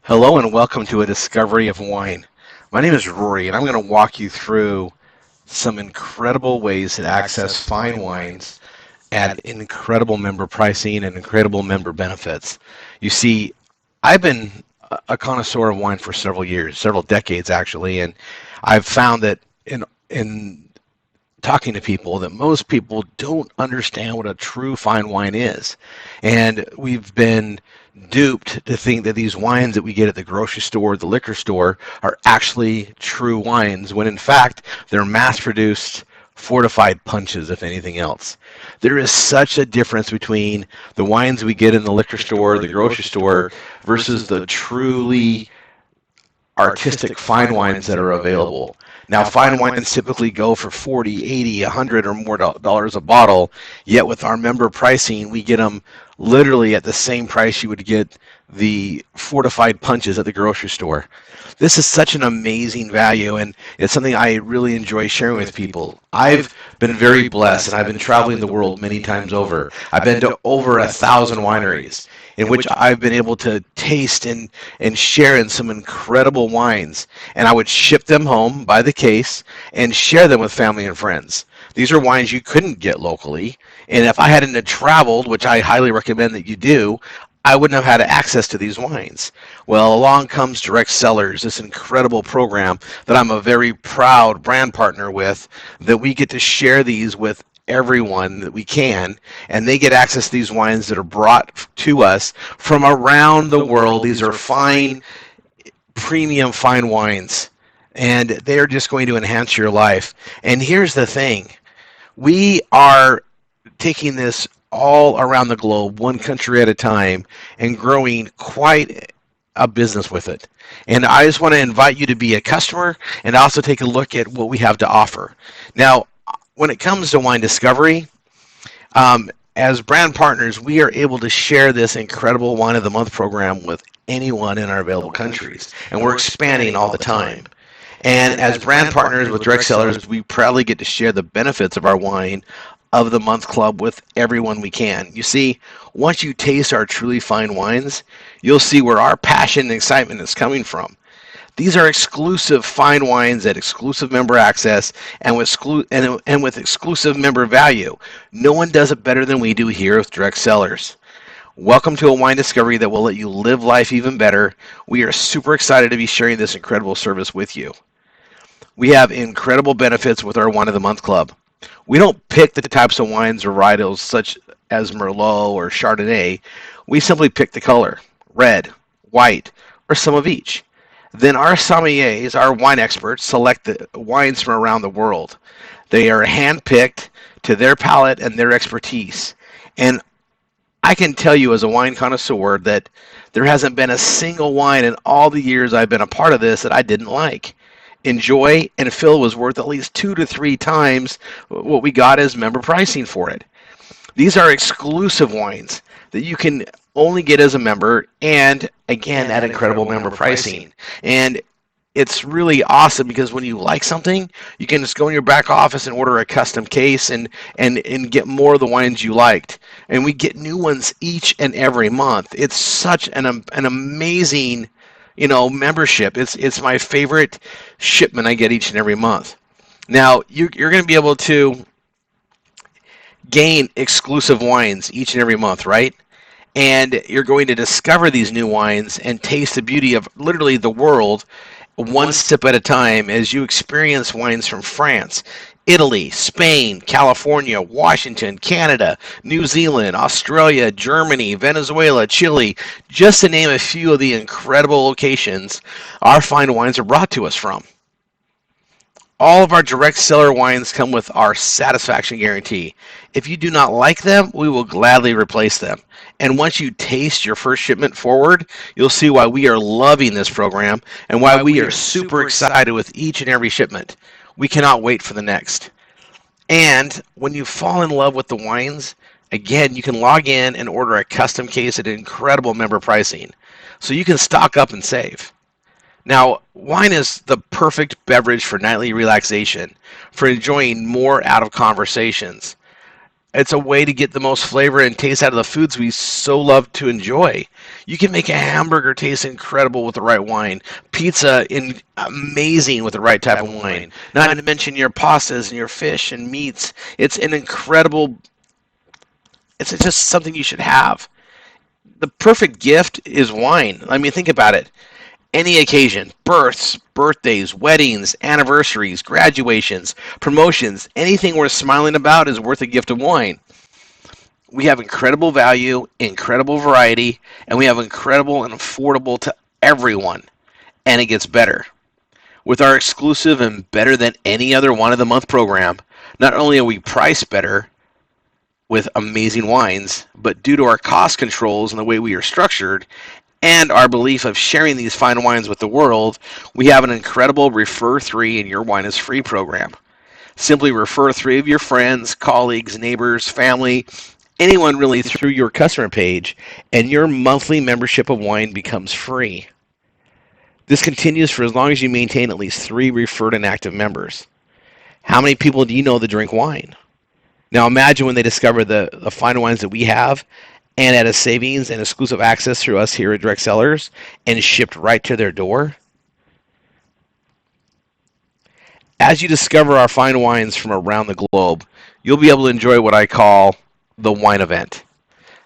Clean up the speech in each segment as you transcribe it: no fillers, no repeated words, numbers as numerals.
Hello and welcome to a discovery of wine. My name is Rory and I'm going to walk you through some incredible ways to access fine wines at incredible member pricing and incredible member benefits. You see, I've been a connoisseur of wine for several years, several decades actually, and I've found that in talking to people that most people don't understand what a true fine wine is. And we've been duped to think that these wines that we get at the grocery store, the liquor store, are actually true wines, when in fact they're mass produced fortified punches, if anything else. There is such a difference between the wines we get in the liquor store, the grocery store, versus the truly artistic fine wines that are available. Now, fine wines typically go for 40, 80, 100 or more dollars a bottle, yet with our member pricing, we get them literally at the same price you would get the fortified punches at the grocery store. This is such an amazing value, and it's something I really enjoy sharing with people. I've been very blessed, and I've been traveling the world many times over. I've been to over 1,000 wineries in which I've been able to taste and share in some incredible wines. And I would ship them home by the case and share them with family and friends. These are wines you couldn't get locally. And if I hadn't traveled, which I highly recommend that you do, I wouldn't have had access to these wines. Well, along comes Direct Cellars, this incredible program that I'm a very proud brand partner with, that we get to share these with everyone that we can, and they get access to these wines that are brought to us from around the world. These are fine, premium fine wines, and they're just going to enhance your life. And here's the thing. We are taking this all around the globe, one country at a time, and growing quite a business with it. And I just want to invite you to be a customer and also take a look at what we have to offer. Now, when it comes to wine discovery, as brand partners, we are able to share this incredible Wine of the Month program with anyone in our available countries, and we're expanding all the time. And as brand partners with Direct Cellars, we proudly get to share the benefits of our Wine of the Month Club with everyone we can. You see, once you taste our truly fine wines, you'll see where our passion and excitement is coming from. These are exclusive fine wines at exclusive member access and with exclusive member value. No one does it better than we do here with Direct Cellars. Welcome to a wine discovery that will let you live life even better. We are super excited to be sharing this incredible service with you. We have incredible benefits with our Wine of the Month Club. We don't pick the types of wines or varietals such as Merlot or Chardonnay. We simply pick the color, red, white, or some of each. Then our sommeliers, our wine experts, select the wines from around the world. They are handpicked to their palate and their expertise. And I can tell you as a wine connoisseur that there hasn't been a single wine in all the years I've been a part of this that I didn't like. Enjoy and Phil was worth at least 2 to 3 times what we got as member pricing for it. These are exclusive wines that you can only get as a member, and again at incredible member pricing. And it's really awesome because when you like something, you can just go in your back office and order a custom case and get more of the wines you liked. And we get new ones each and every month. It's such an amazing, membership. It's my favorite shipment I get each and every month. Now, you're going to be able to gain exclusive wines each and every month, right? And you're going to discover these new wines and taste the beauty of literally the world one sip at a time as you experience wines from France, Italy, Spain, California, Washington, Canada, New Zealand, Australia, Germany, Venezuela, Chile, just to name a few of the incredible locations our fine wines are brought to us from. All of our direct seller wines come with our satisfaction guarantee. If you do not like them, we will gladly replace them. And once you taste your first shipment forward, you'll see why we are loving this program and why we are super excited with each and every shipment. We cannot wait for the next. And when you fall in love with the wines, again, you can log in and order a custom case at incredible member pricing. So you can stock up and save. Now, wine is the perfect beverage for nightly relaxation, for enjoying more out of conversations. It's a way to get the most flavor and taste out of the foods we so love to enjoy. You can make a hamburger taste incredible with the right wine, pizza amazing with the right type of wine. Not to mention your pastas and your fish and meats. It's an incredible. It's just something you should have. The perfect gift is wine. I mean, think about it. Any occasion, births, birthdays, weddings, anniversaries, graduations, promotions, anything worth smiling about is worth a gift of wine. We have incredible value, incredible variety, and we have incredible and affordable to everyone. And it gets better. With our exclusive and better than any other wine of the month program, not only are we priced better with amazing wines, but due to our cost controls and the way we are structured, and our belief of sharing these fine wines with the world, we have an incredible Refer 3 and Your Wine is Free program. Simply refer 3 of your friends, colleagues, neighbors, family, anyone really through your customer page, and your monthly membership of wine becomes free. This continues for as long as you maintain at least 3 referred and active members. How many people do you know that drink wine? Now imagine when they discover the fine wines that we have, and at a savings and exclusive access through us here at Direct Cellars, and shipped right to their door. As you discover our fine wines from around the globe, you'll be able to enjoy what I call the wine event.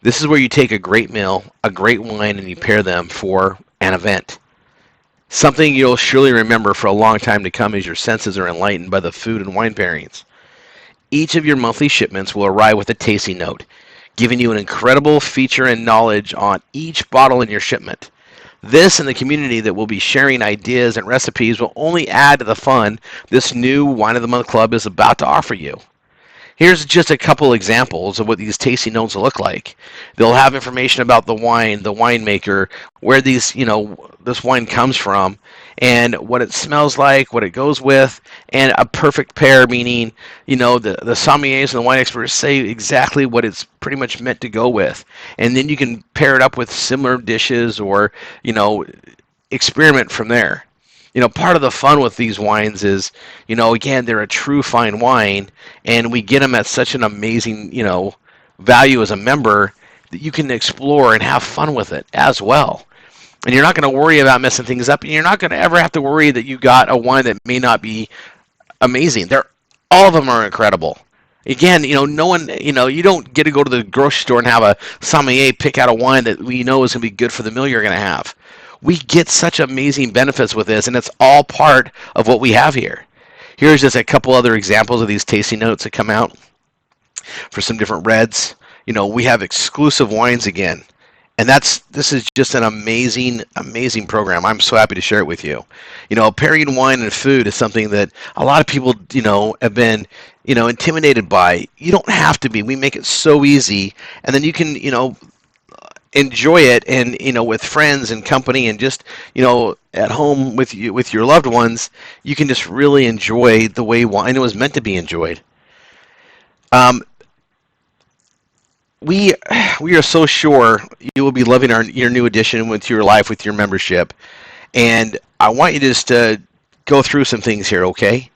This is where you take a great meal, a great wine, and you pair them for an event. Something you'll surely remember for a long time to come as your senses are enlightened by the food and wine pairings. Each of your monthly shipments will arrive with a tasting note, giving you an incredible feature and knowledge on each bottle in your shipment. This and the community that will be sharing ideas and recipes will only add to the fun this new Wine of the Month Club is about to offer you. Here's just a couple examples of what these tasting notes will look like. They'll have information about the wine, the winemaker, where this wine comes from, and what it smells like, what it goes with, and a perfect pair, meaning, the sommeliers and the wine experts say exactly what it's pretty much meant to go with. And then you can pair it up with similar dishes or, experiment from there. Part of the fun with these wines is, again, they're a true fine wine, and we get them at such an amazing, value as a member that you can explore and have fun with it as well. And you're not going to worry about messing things up, and you're not going to ever have to worry that you got a wine that may not be amazing. All of them are incredible. Again, no one, you don't get to go to the grocery store and have a sommelier pick out a wine that we know is going to be good for the meal you're going to have. We get such amazing benefits with this, and it's all part of what we have here. Here's just a couple other examples of these tasting notes that come out for some different reds. We have exclusive wines again, and this is just an amazing, amazing program. I'm so happy to share it with you. Pairing wine and food is something that a lot of people, have been, intimidated by. You don't have to be. We make it so easy, and then you can, enjoy it, and with friends and company, and just at home with your loved ones, you can just really enjoy the way wine was meant to be enjoyed. We are so sure you will be loving your new addition with your life, with your membership, and I want you just to go through some things here, okay?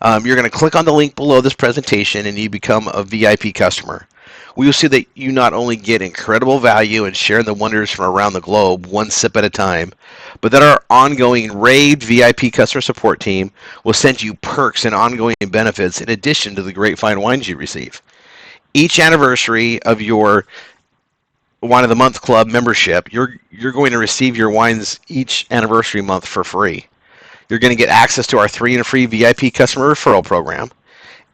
You're going to click on the link below this presentation, and you become a VIP customer. We will see that you not only get incredible value and share the wonders from around the globe, one sip at a time, but that our ongoing raved VIP customer support team will send you perks and ongoing benefits in addition to the great fine wines you receive. Each anniversary of your Wine of the Month Club membership, you're going to receive your wines each anniversary month for free. You're going to get access to our 3 and free VIP customer referral program,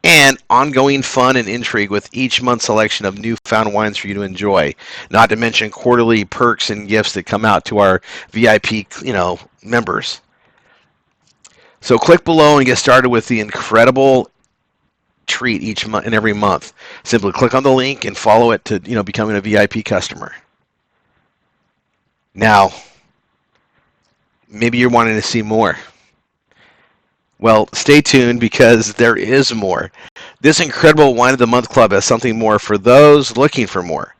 and ongoing fun and intrigue with each month's selection of newfound wines for you to enjoy. Not to mention quarterly perks and gifts that come out to our VIP, members. So click below and get started with the incredible treat each month and every month. Simply click on the link and follow it to, becoming a VIP customer. Now, maybe you're wanting to see more. Well, stay tuned, because there is more. This incredible Wine of the Month Club has something more for those looking for more.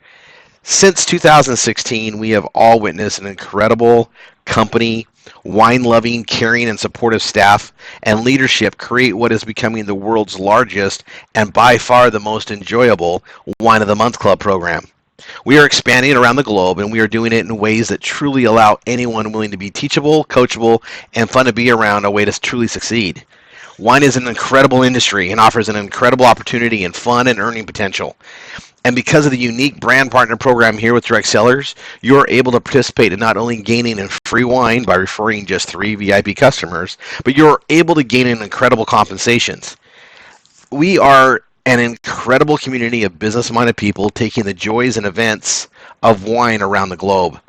Since 2016, we have all witnessed an incredible company Wine-loving, caring, and supportive staff and leadership create what is becoming the world's largest and by far the most enjoyable Wine of the Month Club program. We are expanding around the globe, and we are doing it in ways that truly allow anyone willing to be teachable, coachable, and fun to be around a way to truly succeed. Wine is an incredible industry and offers an incredible opportunity and fun and earning potential. And because of the unique brand partner program here with Direct Cellars, you are able to participate in not only gaining in free wine by referring just 3 VIP customers, but you're able to gain in incredible compensations. We are an incredible community of business-minded people taking the joys and events of wine around the globe.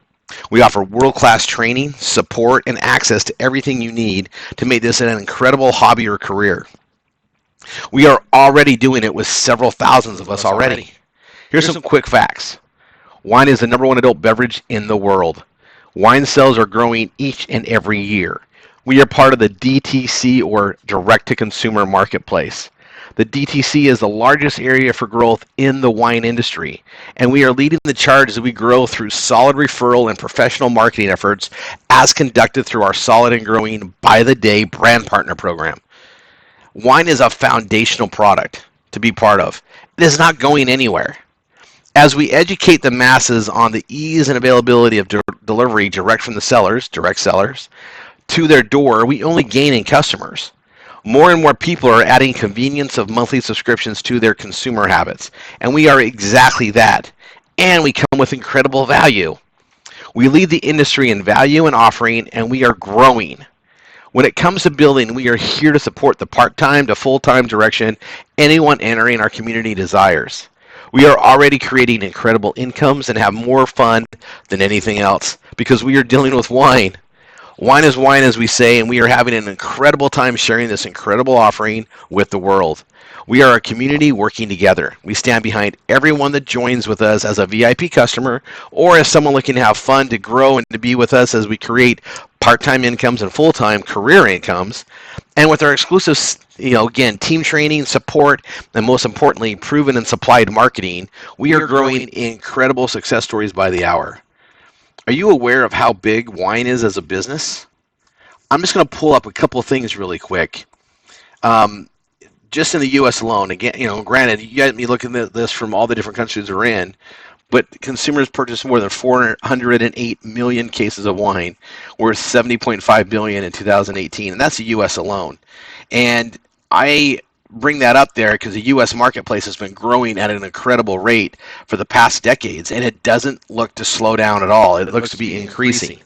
We offer world-class training, support, and access to everything you need to make this an incredible hobby or career. We are already doing it with several thousands of us already. Here's some quick facts. Wine is the #1 adult beverage in the world. Wine sales are growing each and every year. We are part of the DTC, or direct-to-consumer marketplace. The DTC is the largest area for growth in the wine industry, and we are leading the charge as we grow through solid referral and professional marketing efforts as conducted through our solid and growing by-the-day brand partner program. Wine is a foundational product to be part of. It is not going anywhere. As we educate the masses on the ease and availability of delivery direct from the cellars, Direct Cellars, to their door, we only gain in customers. More and more people are adding convenience of monthly subscriptions to their consumer habits, and we are exactly that. And we come with incredible value. We lead the industry in value and offering, and we are growing. When it comes to building, we are here to support the part-time to full-time direction anyone entering our community desires. We are already creating incredible incomes and have more fun than anything else because we are dealing with wine. Wine is wine, as we say, and we are having an incredible time sharing this incredible offering with the world. We are a community working together. We stand behind everyone that joins with us as a VIP customer or as someone looking to have fun, to grow, and to be with us as we create part-time incomes and full-time career incomes. And with our exclusive, again, team training, support, and most importantly, proven and supplied marketing, we are growing incredible success stories by the hour. Are you aware of how big wine is as a business? I'm just going to pull up a couple of things really quick. Just in the U.S. alone, again, granted, you got me looking at this from all the different countries we're in, but consumers purchased more than 408 million cases of wine, worth $70.5 billion in 2018, and that's the U.S. alone. And I bring that up there because the U.S. marketplace has been growing at an incredible rate for the past decades, and it doesn't look to slow down at all. It looks to be increasing.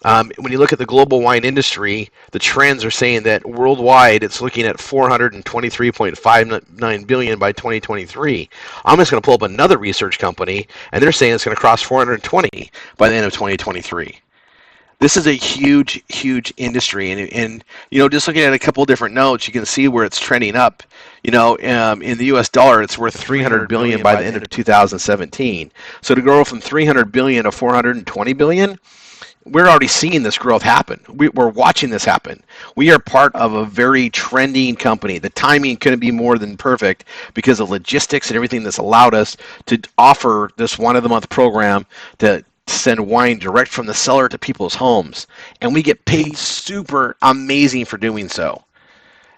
When you look at the global wine industry, the trends are saying that worldwide it's looking at $423.59 billion by 2023. I'm just going to pull up another research company, and they're saying it's going to cross 420 by the end of 2023. This is a huge, huge industry, and just looking at a couple of different notes, you can see where it's trending up. In the U.S. dollar, it's worth $300 billion by the end of 2017. So to grow from $300 billion to $420 billion. We're already seeing this growth happen. We're watching this happen. We are part of a very trending company. The timing couldn't be more than perfect because of logistics and everything that's allowed us to offer this Wine of the Month program to send wine direct from the cellar to people's homes. And we get paid super amazing for doing so.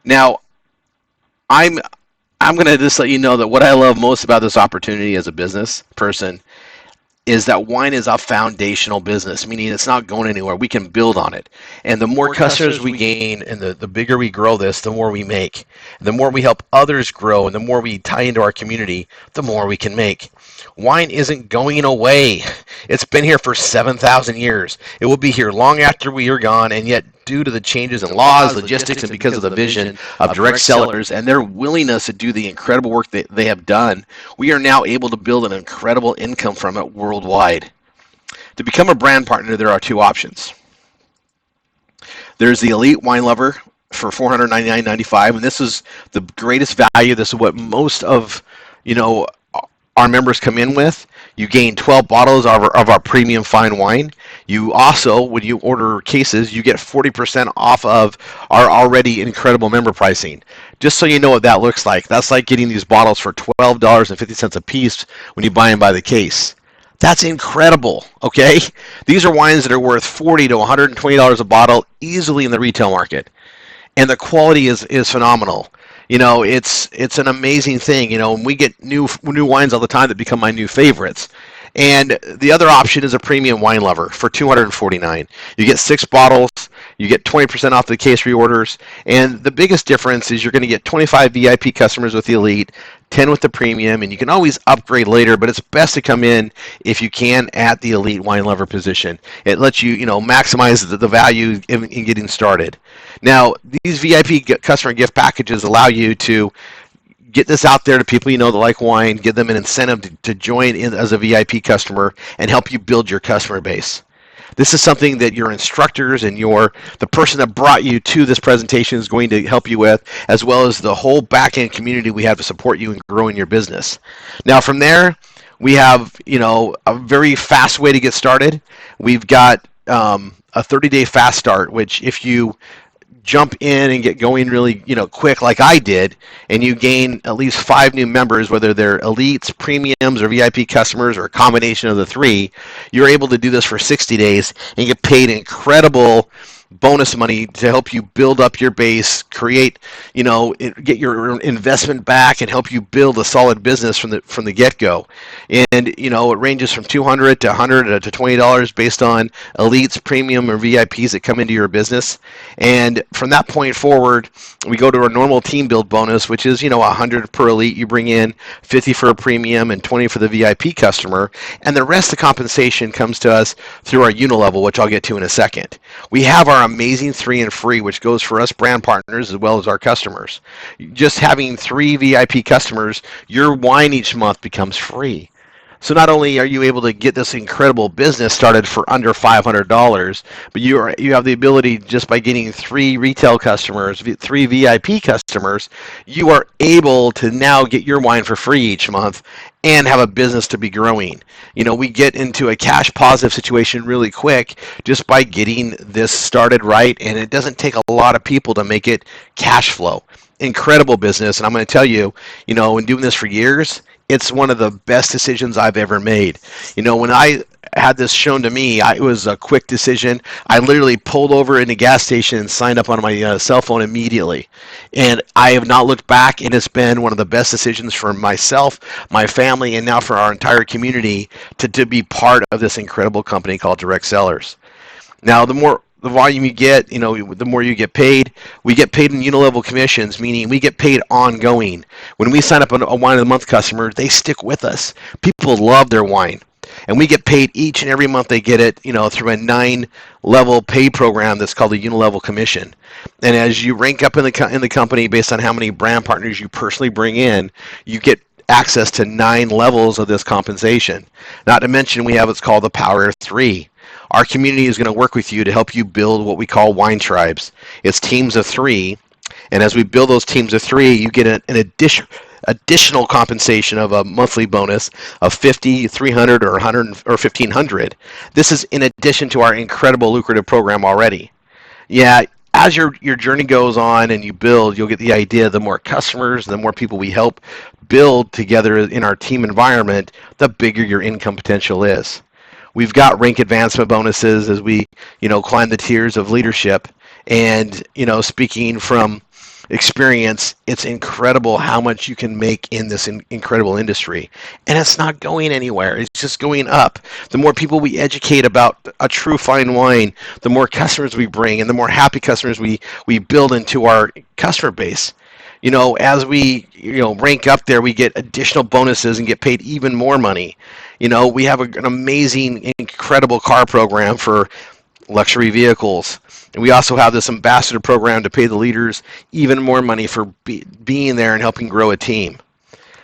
Now, I'm going to just let you know that what I love most about this opportunity as a business person is that wine is a foundational business, meaning it's not going anywhere. We can build on it. And the more customers we gain and the bigger we grow this, the more we make. The more we help others grow and the more we tie into our community, the more we can make. Wine isn't going away. It's been here for 7,000 years. It will be here long after we are gone, and yet due to the changes in laws, logistics, and because of the vision of Direct Cellars and their willingness to do the incredible work that they have done, we are now able to build an incredible income from it worldwide. To become a brand partner, there are 2 options. There's the Elite Wine Lover for $499.95, and this is the greatest value. This is what most of, our members come in with. You gain 12 bottles of our premium fine wine. You also, when you order cases, you get 40% off of our already incredible member pricing. Just so you know what that looks like, that's like getting these bottles for $12.50 a piece when you buy them by the case. That's incredible, okay? These are wines that are worth $40 to $120 a bottle easily in the retail market. And the quality is phenomenal. It's an amazing thing. And we get new wines all the time that become my new favorites. And the other option is a premium wine lover for $249. You get 6 bottles. You get 20% off the case reorders. And the biggest difference is you're going to get 25 VIP customers with the Elite, 10 with the premium, and you can always upgrade later, but it's best to come in if you can at the Elite wine lover position. It lets you, maximize the value in getting started. Now, these VIP customer gift packages allow you to get this out there to people that like wine, give them an incentive to join in as a VIP customer and help you build your customer base. This is something that your instructors and the person that brought you to this presentation is going to help you with, as well as the whole back-end community we have to support you in growing your business. Now, from there, we have a very fast way to get started. We've got a 30-day fast start, which if you jump in and get going really quick like I did, and you gain at least 5 new members, whether they're elites, premiums, or VIP customers, or a combination of the 3, you're able to do this for 60 days and get paid incredible bonus money to help you build up your base, get your investment back, and help you build a solid business from the get-go. And it ranges from $200 to $100 to $20 based on elites, premium, or VIPs that come into your business. And from that point forward, we go to our normal team build bonus, which is $100 per elite you bring in, $50 for a premium, and $20 for the VIP customer. And the rest of the compensation comes to us through our unilevel, which I'll get to in a second. We have our amazing 3 and free, which goes for us brand partners as well as our customers. Just having 3 VIP customers, your wine each month becomes free. So not only are you able to get this incredible business started for under $500, but you have the ability, just by getting 3 retail customers, 3 VIP customers, you are able to now get your wine for free each month and have a business to be growing. We get into a cash positive situation really quick just by getting this started right, and it doesn't take a lot of people to make it cash flow. Incredible business, and I'm going to tell you, in doing this for years, it's one of the best decisions I've ever made. When I had this shown to me, it was a quick decision. I literally pulled over in a gas station and signed up on my cell phone immediately. And I have not looked back, and it's been one of the best decisions for myself, my family, and now for our entire community to be part of this incredible company called Direct Cellars. Now, the volume you get, the more you get paid. We get paid in unilevel commissions, meaning we get paid ongoing. When we sign up a wine of the month customer, they stick with us. People love their wine, and we get paid each and every month they get it, through a 9-level pay program that's called the unilevel commission. And as you rank up in the company based on how many brand partners you personally bring in, you get access to 9 levels of this compensation. Not to mention, we have what's called the Power of 3. Our community is going to work with you to help you build what we call wine tribes. It's teams of 3, and as we build those teams of 3, you get an additional compensation of a monthly bonus of $50, $300, or $100 or $1,500. This is in addition to our incredible lucrative program already. Yeah, as your journey goes on and you build, you'll get the idea. The more customers, the more people we help build together in our team environment, the bigger your income potential is. We've got rank advancement bonuses as we, climb the tiers of leadership. And, speaking from experience, it's incredible how much you can make in this incredible industry. And it's not going anywhere. It's just going up. The more people we educate about a true fine wine, the more customers we bring, and the more happy customers we build into our customer base. As we, rank up there, we get additional bonuses and get paid even more money. We have an amazing, incredible car program for luxury vehicles. And we also have this ambassador program to pay the leaders even more money for being there and helping grow a team.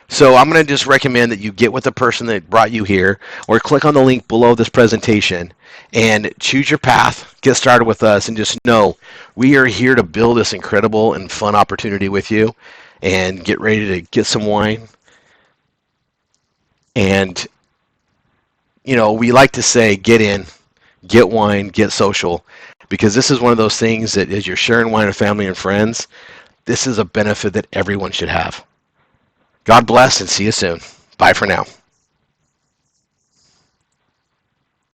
So I'm going to just recommend that you get with the person that brought you here, or click on the link below this presentation and choose your path, get started with us, and just know we are here to build this incredible and fun opportunity with you, and get ready to get some wine. And, we like to say, get in, get wine, get social, because this is one of those things that as you're sharing wine with family and friends, this is a benefit that everyone should have. God bless, and see you soon. Bye for now.